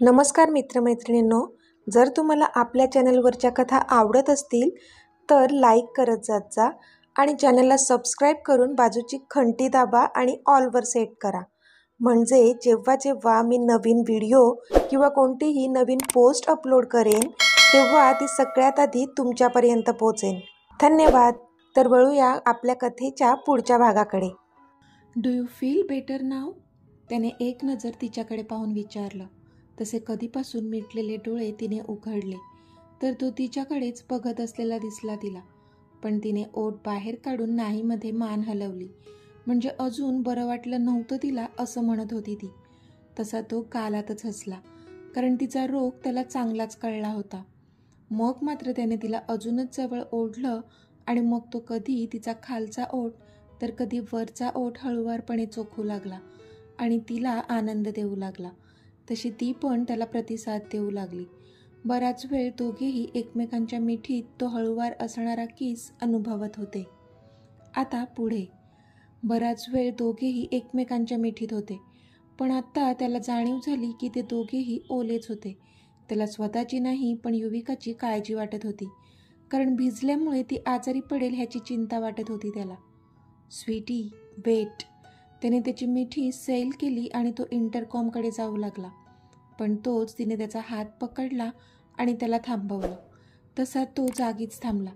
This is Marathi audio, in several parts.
नमस्कार मित्रमैत्रिणींनो, जर तुम्हाला आपल्या चॅनलवरच्या कथा आवडत असतील तर लाईक करत जात जा आणि चॅनलला सबस्क्राईब करून बाजूची घंटी दाबा आणि ऑलवर सेट करा. म्हणजे जेव्हा जेव्हा मी नवीन व्हिडिओ किंवा कोणतीही नवीन पोस्ट अपलोड करेन तेव्हा ती सगळ्यात आधी तुमच्यापर्यंत पोहोचेल. धन्यवाद. तर वळूया आपल्या कथेच्या पुढच्या भागाकडे. डू यू फील बेटर नाव? त्याने एक नजर तिच्याकडे पाहून विचारलं. तसे कधीपासून मिटलेले डोळे तिने उघडले तर तो तिच्याकडेच बघत असलेला दिसला तिला. पण तिने ओठ बाहेर काढून नाहीमध्ये मान हलवली. म्हणजे अजून बरं वाटलं नव्हतं तिला असं म्हणत होती ती. तसा तो गालातच हसला, कारण तिचा रोग त्याला चांगलाच कळला होता. मग मात्र त्याने तिला अजूनच जवळ ओढलं आणि मग तो कधी तिचा खालचा ओठ तर कधी वरचा ओठ हळुवारपणे चोखू लागला आणि तिला आनंद देऊ लागला. तशी ती पण त्याला प्रतिसाद देऊ लागली. बराच वेळ दोघेही एकमेकांच्या मिठीत तो हळुवार असणारा किस अनुभवत होते. आता पुढे. बराच वेळ दोघेही एकमेकांच्या मिठीत होते, पण आता त्याला जाणीव झाली की ते दोघेही ओलेच होते. त्याला स्वतःची नाही पण युविकाची काळजी वाटत होती, कारण भिजल्यामुळे ती आजारी पडेल ह्याची चिंता वाटत होती त्याला. स्वीटी, वेट. त्याने त्याची मिठी सैल केली आणि तो इंटरकॉमकडे जाऊ लागला. पण तोच तिने त्याचा हात पकडला आणि त्याला थांबवलं. तसा तो जागीच थांबला.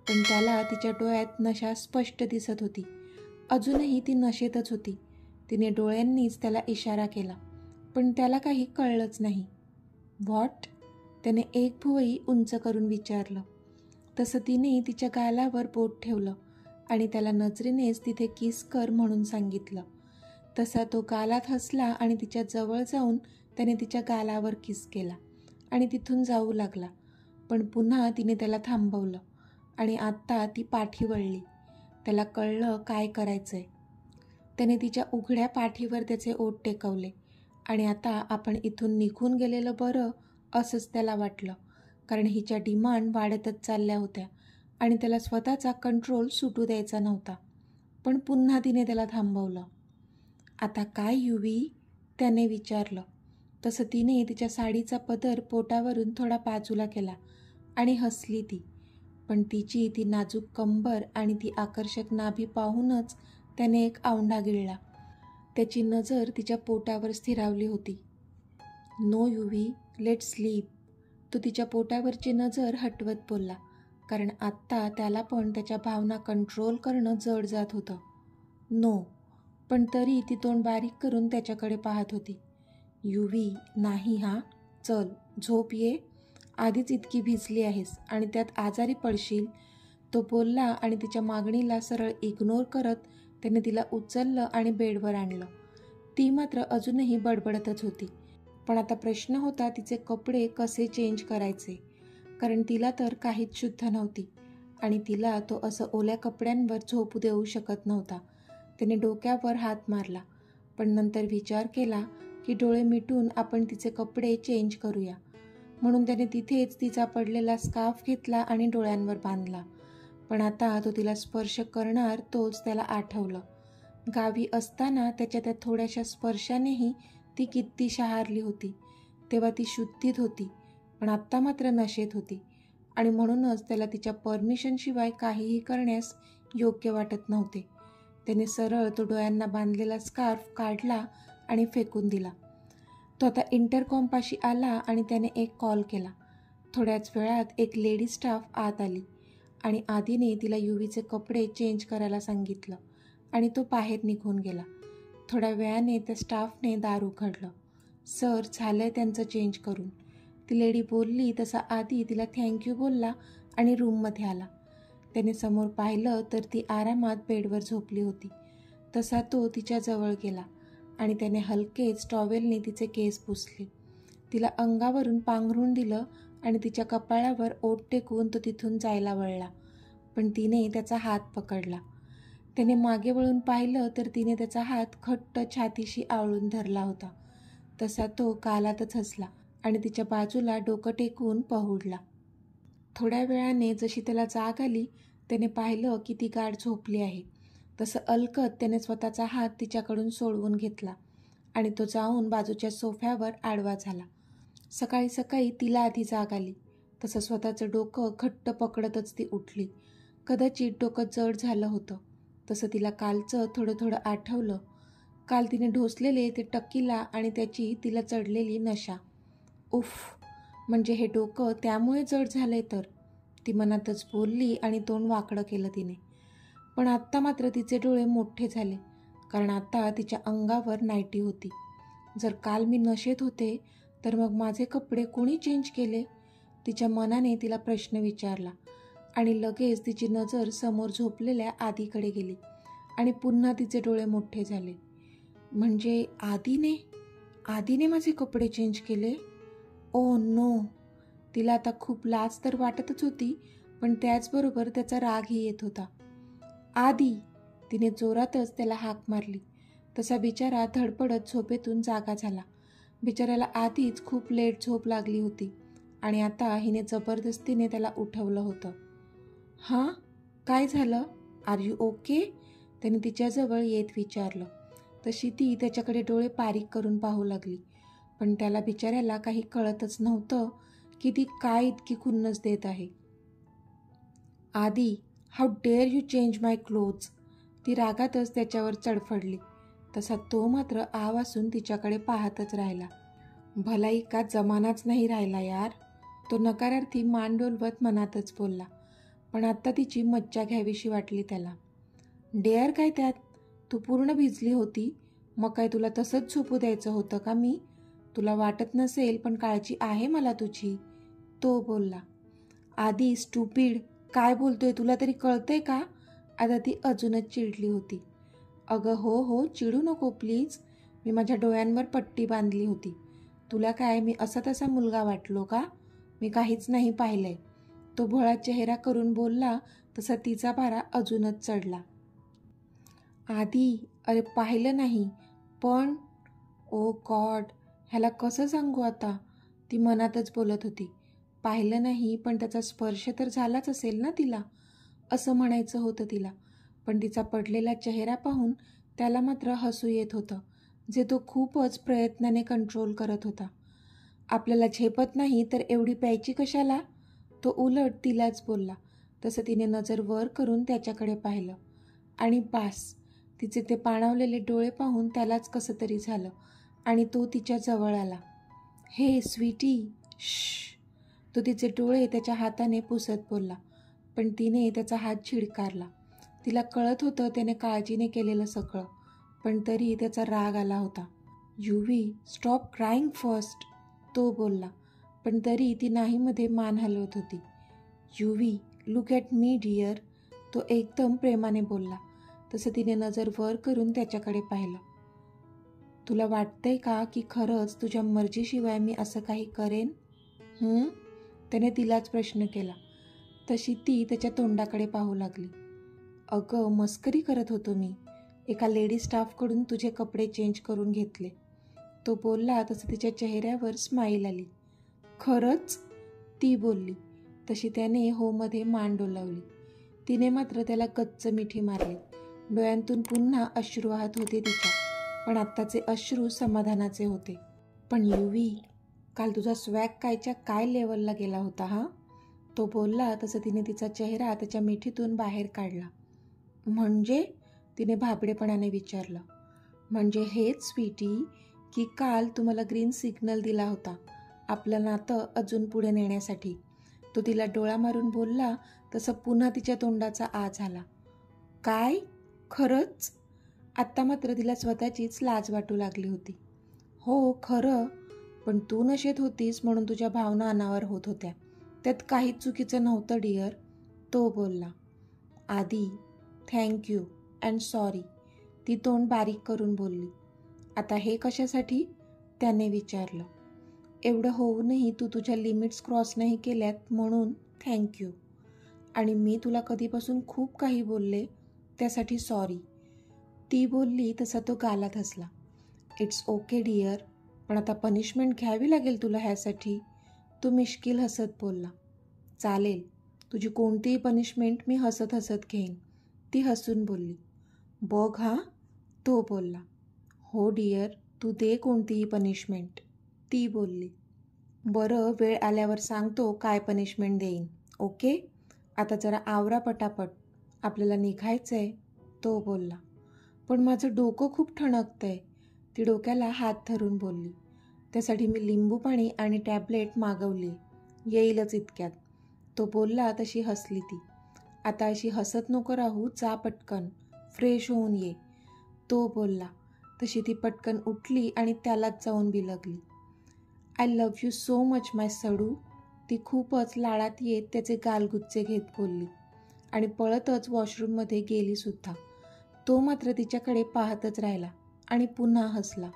पण त्याला तिच्या डोळ्यात नशा स्पष्ट दिसत होती. अजूनही ती नशेतच होती. तिने डोळ्यांनीच त्याला इशारा केला, पण त्याला काही कळलंच नाही. व्हॉट? त्याने एक भुवई उंच करून विचारलं. तसं तिने तिच्या गालावर बोट ठेवलं आणि त्याला नजरेनेच तिथे किस कर म्हणून सांगितलं. तसा तो गालात हसला आणि तिच्या जवळ जाऊन त्याने तिच्या गालावर किस केला आणि तिथून जाऊ लागला. पण पुन्हा तिने त्याला थांबवलं आणि आत्ता ती पाठी वळली. त्याला कळलं काय करायचंय. त्याने तिच्या उघड्या पाठीवर त्याचे ओठ टेकवले आणि आता आपण इथून निघून गेलेलं बरं असंच त्याला वाटलं, कारण हिच्या डिमांड वाढतच चालल्या होत्या आणि त्याला स्वतःचा कंट्रोल सुटू द्यायचा नव्हता. पण पुन्हा तिने त्याला थांबवलं. आता काय युवी? त्याने विचारलं. तसं तिने तिच्या साडीचा पदर पोटावरून थोडा बाजूला केला आणि हसली ती. पण तिची ती नाजूक कंबर आणि ती आकर्षक नाभी पाहूनच त्याने एक औंढा गिळला. त्याची नजर तिच्या पोटावर स्थिरावली होती. No Yuvi, let's sleep. तो तिच्या पोटावरची नजर हटवत बोलला, कारण आत्ता त्याला पण त्याच्या भावना कंट्रोल करणं जड जात होतं. नो. पण तरी ती तोंड बारीक करून त्याच्याकडे पाहत होती. युवी, नाही हा. चल, झोप ये. आधीच इतकी भिजली आहेस आणि त्यात आजारी पडशील. तो बोलला आणि तिच्या मागणीला सरळ इग्नोर करत त्याने तिला उचललं आणि बेडवर आणलं. ती मात्र अजूनही बडबडतच होती. पण आता प्रश्न होता तिचे कपडे कसे चेंज करायचे, कारण तिला तर काहीच शुद्ध नव्हती आणि तिला तो असं ओल्या कपड्यांवर झोपू देऊ शकत नव्हता. त्याने डोक्यावर हात मारला, पण नंतर विचार केला की डोळे मिटून आपण तिचे कपडे चेंज करूया. म्हणून त्याने तिथेच तिचा पडलेला स्कार्फ घेतला आणि डोळ्यांवर बांधला. पण आता तो तिला स्पर्श करणार तोच त्याला आठवलं. गावी असताना त्याच्या त्या थोड्याशा स्पर्शानेही ती किती शहारली होती. तेव्हा ती शुद्धीत होती, पण आत्ता मात्र नशेत होती आणि म्हणूनच त्याला तिच्या परमिशनशिवाय काहीही करण्यास योग्य वाटत नव्हते. त्याने सरळ तो डोळ्यांना बांधलेला स्कार्फ काढला आणि फेकून दिला. तो आता इंटरकॉमपाशी आला आणि त्याने एक कॉल केला. थोड्याच वेळात एक लेडी स्टाफ आत आली आणि आधीने तिला युवीचे कपडे चेंज करायला सांगितलं आणि तो बाहेर निघून गेला. थोड्या वेळाने त्या स्टाफने दार उघडलं. सर, झालंय त्यांचं चेंज करून. ती लेडी बोलली तसा आधी तिला थँक्यू बोलला आणि रूममध्ये आला. त्याने समोर पाहिलं तर ती आरामात बेडवर झोपली होती. तसा तो तिच्याजवळ गेला आणि त्याने हलकेच टॉवेलने तिचे केस पुसले. तिला अंगावरून पांघरून दिलं आणि तिच्या कपाळावर ओठ टेकवून तो तिथून जायला वळला. पण तिने त्याचा हात पकडला. त्याने मागे वळून पाहिलं तर तिने त्याचा हात घट्ट छातीशी आवळून धरला होता. तसा तो गालातच हसला आणि तिच्या बाजूला डोकं टेकवून पहुडला. थोड्या वेळाने जशी त्याला जाग आली त्याने पाहिलं की ती गाढ झोपली आहे. तसं अलकत त्याने स्वतःचा हात तिच्याकडून सोडवून घेतला आणि तो जाऊन बाजूच्या सोफ्यावर आडवा झाला. सकाळी सकाळी तिला आधी जाग आली. तसं स्वतःचं डोकं घट्ट पकडतच ती उठली. कदाचित डोकं जड झालं होतं. तसं तिला कालचं थोडं थोडं आठवलं. काल तिने ढोसलेले ते टकीला आणि त्याची तिला चढलेली नशा. उफ, म्हणजे हे डोकं त्यामुळे जड झालंय तर, ती मनातच बोलली आणि तोंड वाकडं केलं तिने. पण आत्ता मात्र तिचे डोळे मोठे झाले, कारण आता तिच्या अंगावर नाईटी होती. जर काल मी नशेत होते तर मग माझे कपडे कोणी चेंज केले? तिच्या मनाने तिला प्रश्न विचारला आणि लगेच तिची नजर समोर झोपलेल्या आधीकडे गेली आणि पुन्हा तिचे डोळे मोठे झाले. म्हणजे आधीने माझे कपडे चेंज केले? Oh no! तिला आता खूप लाज तर वाटतच होती, पण त्याचबरोबर त्याचा रागही येत होता. आधी! तिने जोरातच त्याला हाक मारली. तसा बिचारा धडपडत झोपेतून जागा झाला. बिचाऱ्याला आधीच खूप लेट झोप लागली होती आणि आता हिने जबरदस्तीने त्याला उठवलं होतं. हां, काय झालं? Are you okay? त्याने तिच्याजवळ येत विचारलं. तशी ती त्याच्याकडे डोळे बारीक करून पाहू लागली, पण त्याला बिचाऱ्याला काही कळतच नव्हतं की ती काय इतकी खुन्नस देत आहे. आधी, how dare you change my clothes? ती रागातच त्याच्यावर चडफडली. तसा तो मात्र आवासून तिच्याकडे पाहतच राहिला. भलाई का जमानाच नाही राहिला यार, तो नकारार्थी मान डोलवत मनातच बोलला. पण आत्ता तिची मज्जा घ्यावीशी वाटली त्याला. डेअर काय त्यात? तू पूर्ण भिजली होती, मग काय तुला तसंच झोपू द्यायचं होतं का मी? तुला वाटत नसेल, पण काळजी आहे मला तुझी, तो बोलला. आधी स्टुपिड, काय बोलतोय, तुला तरी कळतंय का? आता ती अजूनच चिडली होती. अगं हो, चिडू नको प्लीज. मी माझ्या डोळ्यांवर पट्टी बांधली होती. तुला काय मी असा तसा मुलगा वाटलो का? मी काहीच नाही पाहिलंय. तो भोळा चेहरा करून बोलला तसा तिचा पारा अजूनच चढला. आधी, अरे पाहिलं नाही, पण ओ गॉड, ह्याला कसं सांगू आता? ती मनातच बोलत होती. पाहिलं नाही, पण त्याचा स्पर्श तर झालाच असेल ना तिला, असं म्हणायचं होतं तिला. पण तिचा पडलेला चेहरा पाहून त्याला मात्र हसू येत होतं, जे तो खूपच प्रयत्नाने कंट्रोल करत होता. आपल्याला झेपत नाही तर एवढी प्यायची कशाला? तो उलट तिलाच बोलला. तसं तिने नजर वर करून त्याच्याकडे पाहिलं आणि बास, तिचे ते पाणावलेले डोळे पाहून त्यालाच कसं तरी झालं आणि तो तिच्या जवळ आला. हे स्वीटी, श्श! तो तिचे डोळे त्याच्या हाताने पुसत बोलला, पण तिने त्याचा हात झिडकारला. तिला कळत होतं त्याने काळजीने केलेलं सगळं, पण तरी त्याचा राग आला होता. युवी, स्टॉप क्राईंग फर्स्ट, तो बोलला, पण तरी ती नाहीमध्ये मान हलवत होती. युवी, लुक ॲट मी डिअर, तो एकदम प्रेमाने बोलला. तसं तिने नजर वर करून त्याच्याकडे पाहिलं. तुला वाटतंय का की खरंच तुझ्या मर्जीशिवाय मी असं काही करेन? त्याने तिलाच प्रश्न केला. तशी ती त्याच्या तोंडाकडे पाहू लागली. अगं, मस्करी करत होतो मी. एका लेडी स्टाफकडून तुझे कपडे चेंज करून घेतले, तो बोलला. तसं तिच्या चेहऱ्यावर स्माईल आली. खरंच? ती बोलली. तशी त्याने होमध्ये मान डोलावली. तिने मात्र त्याला गच्च मिठी मारली. डोळ्यांतून पुन्हा अश्रू वाहत होते तिच्या, पण आत्ताचे अश्रू समाधानाचे होते. पण युवी, काल तुझा स्वॅग कायच्या काय लेवलला गेला होता हा? तो बोलला. तसं तिने तिचा चेहरा त्याच्या मिठीतून बाहेर काढला. म्हणजे? तिने भाबडेपणाने विचारलं. म्हणजे हेच स्वीटी, की काल तू मला ग्रीन सिग्नल दिला होता आपलं नातं अजून पुढे नेण्यासाठी, तो तिला डोळा मारून बोलला. तसं पुन्हा तिच्या तोंडाचा आ झाला. काय? खरंच? आत्ता मात्र तिला स्वतःचीच लाज वाटू लागली होती. हो खरं, पण तू नशेत होतीस म्हणून तुझ्या भावना अनावर होत होत्या, त्यात काहीच चुकीचं नव्हतं डिअर, तो बोलला. आधी, थँक्यू अँड सॉरी, ती तोंड बारीक करून बोलली. आता हे कशासाठी? त्याने विचारलं. एवढं होऊनही तू तुझ्या लिमिट्स क्रॉस नाही केल्यात म्हणून थँक्यू, आणि मी तुला कधीपासून खूप काही बोलले त्यासाठी सॉरी, ती बोलली. तसा तो गालात हसला. इट्स ओके डिअर, पण आता पनिशमेंट घ्यावी लागेल तुला ह्यासाठी, तो मिश्किल हसत बोलला. चालेल, तुझी कोणतीही पनिशमेंट मी हसत हसत घेईन, ती हसून बोलली. बघ हा, तो बोलला. हो डिअर, तू दे कोणतीही पनिशमेंट, ती बोलली. बरं, वेळ आल्यावर सांगतो काय पनिशमेंट देईन. ओके, आता जरा आवरा पटापट, आपल्याला निघायचं आहे, तो बोलला. पण माझं डोकं खूप ठणकतंय, ती डोक्याला हात धरून बोलली. त्यासाठी मी लिंबू पाणी आणि टॅबलेट मागवली, येईलच इतक्यात, तो बोलला. तशी हसली ती. आता अशी हसत नको राहू, जा पटकन, फ्रेश होऊन ये, तो बोलला. तशी ती पटकन उठली आणि त्यालाच जाऊन बिलगली. I love you so much my सडू, ती खूपच लाडात येत त्याचे गालगुच्चे घेत बोलली आणि पळतच वॉशरूममध्ये गेली सुद्धा. तो मात्र तिच्याकडे पाहतच राहिला आणि पुन्हा हसला.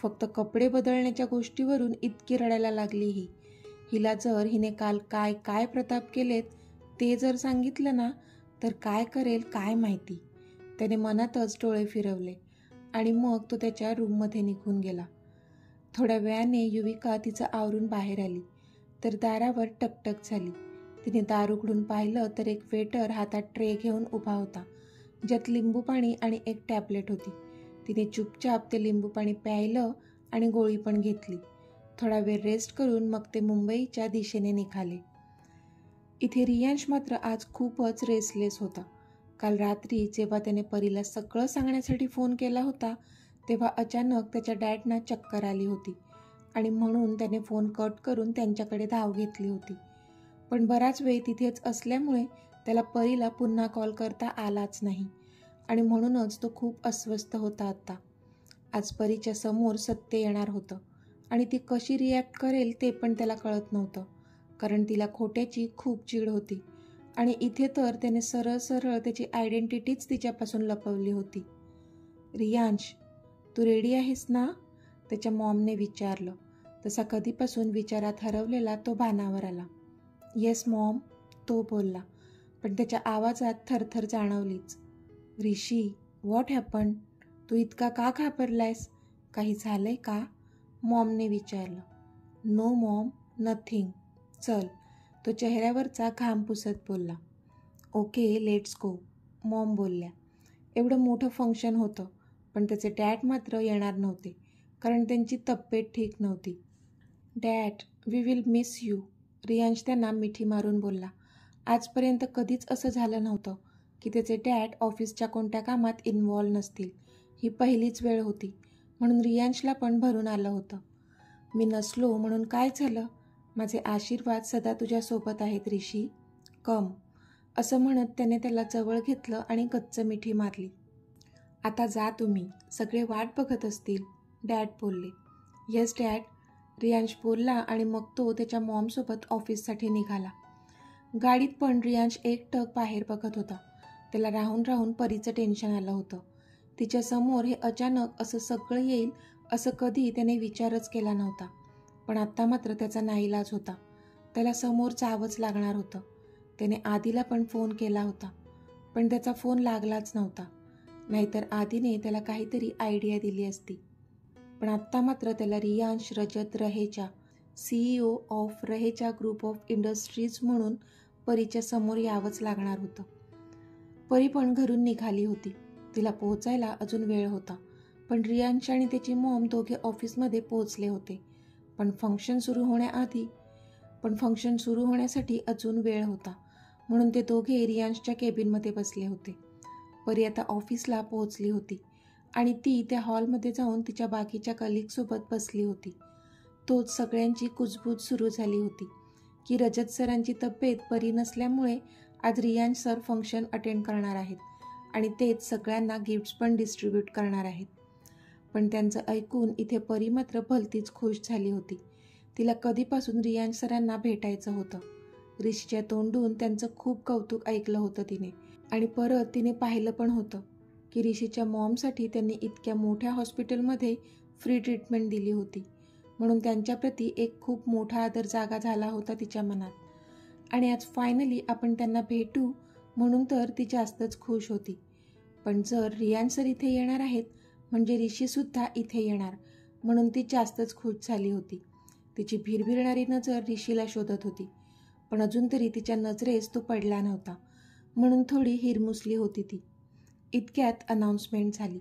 फक्त कपडे बदलण्याच्या गोष्टीवरून इतकी रडायला लागली ही. हिला जर हिने काल काय काय प्रताप केलेत ते जर सांगितलं ना तर काय करेल काय माहिती. त्याने मनातच डोळे फिरवले आणि मग तो त्याच्या रूममध्ये निघून गेला. थोड्या वेळाने युविका तिचं आवरून बाहेर आली तर दारावर टकटक झाली. तिने दार उघडून पाहिलं तर एक वेटर हातात ट्रे घेऊन उभा होता, ज्यात लिंबू पाणी आणि एक टॅबलेट होती. तिने चुपचाप ते लिंबू पाणी प्यायलं आणि गोळी पण घेतली. थोडा वेळ रेस्ट करून मग ते मुंबईच्या दिशेने निघाले. इथे रियांश मात्र आज खूपच रेसलेस होता. काल रात्री जेव्हा त्याने परीला सगळं सांगण्यासाठी फोन केला होता तेव्हा अचानक त्याच्या डॅडना चक्कर आली होती आणि म्हणून त्याने फोन कट करून त्यांच्याकडे धाव घेतली होती. पण बराच वेळ तिथेच असल्यामुळे त्याला परीला पुन्हा कॉल करता आलाच नाही आणि म्हणूनच तो खूप अस्वस्थ होता. आत्ता आज परीच्या समोर सत्य येणार होतं आणि ती कशी रिॲक्ट करेल ते पण त्याला कळत नव्हतं, कारण तिला खोट्याची खूप चीड होती आणि इथे तर त्याने सरळ सरळ त्याची आयडेंटिटीच तिच्यापासून लपवली होती. रियांश, तू रेडी आहेस ना, त्याच्या मॉमने विचारलं. तसा कधीपासून विचारात हरवलेला तो भानावर आला. येस मॉम, तो बोलला, पण त्याच्या आवाजात थरथर जाणवलीच. ऋषी, व्हॉट हॅपन, तू इतका का घाबरलायस, काही झालंय का, मॉमने विचारलं. नो मॉम, नथिंग, चल, तो चेहऱ्यावरचा घाम पुसत बोलला. ओके, लेट्स गो, मॉम बोलल्या. एवढं मोठं फंक्शन होतं पण त्याचे डॅड मात्र येणार नव्हते, कारण त्यांची तब्येत ठीक नव्हती. Dad, we will miss you, Riyansh त्यांना मिठी मारून बोलला. आजपर्यंत कधीच असं झालं नव्हतं की त्याचे डॅड ऑफिसच्या कोणत्या कामात इन्व्हॉल्व नसतील. ही पहिलीच वेळ होती, म्हणून रियांशला पण भरून आलं होतं. मी नसलो म्हणून काय झालं, माझे आशीर्वाद सदा तुझ्यासोबत आहेत ऋषी, कम, असं म्हणत त्याने त्याला जवळ घेतलं आणि गच्च मिठी मारली. आता जा तुम्ही, सगळे वाट बघत असतील, डॅड बोलले. येस डॅड, रियांश बोलला आणि मग तो त्याच्या मॉमसोबत ऑफिससाठी निघाला. गाडीत पण रियांश एकटक बाहेर बघत होता. त्याला राहून राहून परीचं टेन्शन आलं होतं. तिच्यासमोर हे अचानक असं सगळं येईल असं कधी त्याने विचारच केला नव्हता, पण आत्ता मात्र त्याचा नाईलाज होता. त्याला समोर जावंच लागणार होतं. त्याने आधीला पण फोन केला होता पण त्याचा फोन लागलाच नव्हता, नाहीतर आधीने त्याला काहीतरी आयडिया दिली असती. पण आत्ता मात्र त्याला Riyansh Rajat Raheja, CEO of Raheja group of industries म्हणून परीच्या समोर यावंच लागणार होतं. परी पण घरून निघाली होती. तिला पोहोचायला अजून वेळ होता, पण रियांश आणि त्याची मॉम दोघे ऑफिसमध्ये पोहोचले होते. पण फंक्शन सुरू होण्यासाठी अजून वेळ होता, म्हणून ते दोघे रियांशच्या केबिनमध्ये बसले होते. परी आता ऑफिसला पोहोचली होती आणि ती त्या हॉलमध्ये जाऊन तिच्या बाकीच्या कलिगसोबत बसली होती. तोच सगळ्यांची कुजबूज सुरू झाली होती की रजत सरांची तब्येत बरी नसल्यामुळे आज रियांश सर फंक्शन अटेंड करणार आहेत आणि तेच सगळ्यांना गिफ्ट्स पण डिस्ट्रीब्यूट करणार आहेत. पण त्यांचं ऐकून इथे परी मात्र भलतीच खुश झाली होती. तिला कधीपासून रियांश सरांना भेटायचं होतं. ऋषीच्या तोंडून त्यांचं खूप कौतुक ऐकलं होतं तिने आणि परत तिने पाहिलं पण होतं की ऋषीच्या मॉमसाठी त्यांनी इतक्या मोठ्या हॉस्पिटलमध्ये फ्री ट्रीटमेंट दिली होती, म्हणून त्यांच्याप्रती एक खूप मोठा आदर जागा झाला होता तिच्या मनात. आणि आज फायनली आपण त्यांना भेटू म्हणून तर ती जास्तच खुश होती. पण जर रियांश सर इथे येणार आहेत म्हणजे ऋषीसुद्धा इथे येणार, म्हणून ती जास्तच खुश झाली होती. तिची भिरभिरणारी नजर ऋषीला शोधत होती, पण अजून तरी तिच्या नजरेस तो पडला नव्हता, म्हणून थोडी हिरमुसली होती ती. इतक्यात अनाउन्समेंट झाली.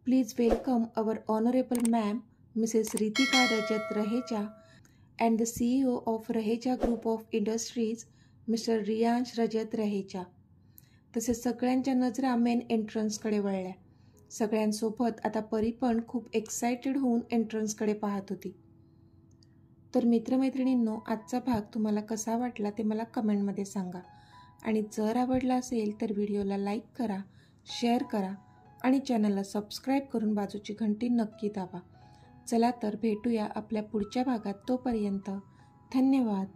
Please welcome our honourable ma'am Mrs Ritika Rajat Raheja and the CEO of Raheja Group of Industries, Mr. Riyansh Rajat Raheja. तसेच सगळ्यांच्या नजरा मेन एंट्रन्सकडे वळल्या. सगळ्यांसोबत आता परी पण खूप एक्सायटेड होऊन एंट्रन्सकडे पाहत होती. तर मित्रमैत्रिणींनो, आजचा भाग तुम्हाला कसा वाटला ते मला कमेंटमध्ये सांगा. आणि जर आवडला असेल तर व्हिडिओला लाईक करा, शेअर करा आणि चॅनलला सबस्क्राईब करून बाजूची घंटी नक्की दाबा. चला तर भेटूया आपल्या पुढच्या भागात. तोपर्यंत धन्यवाद.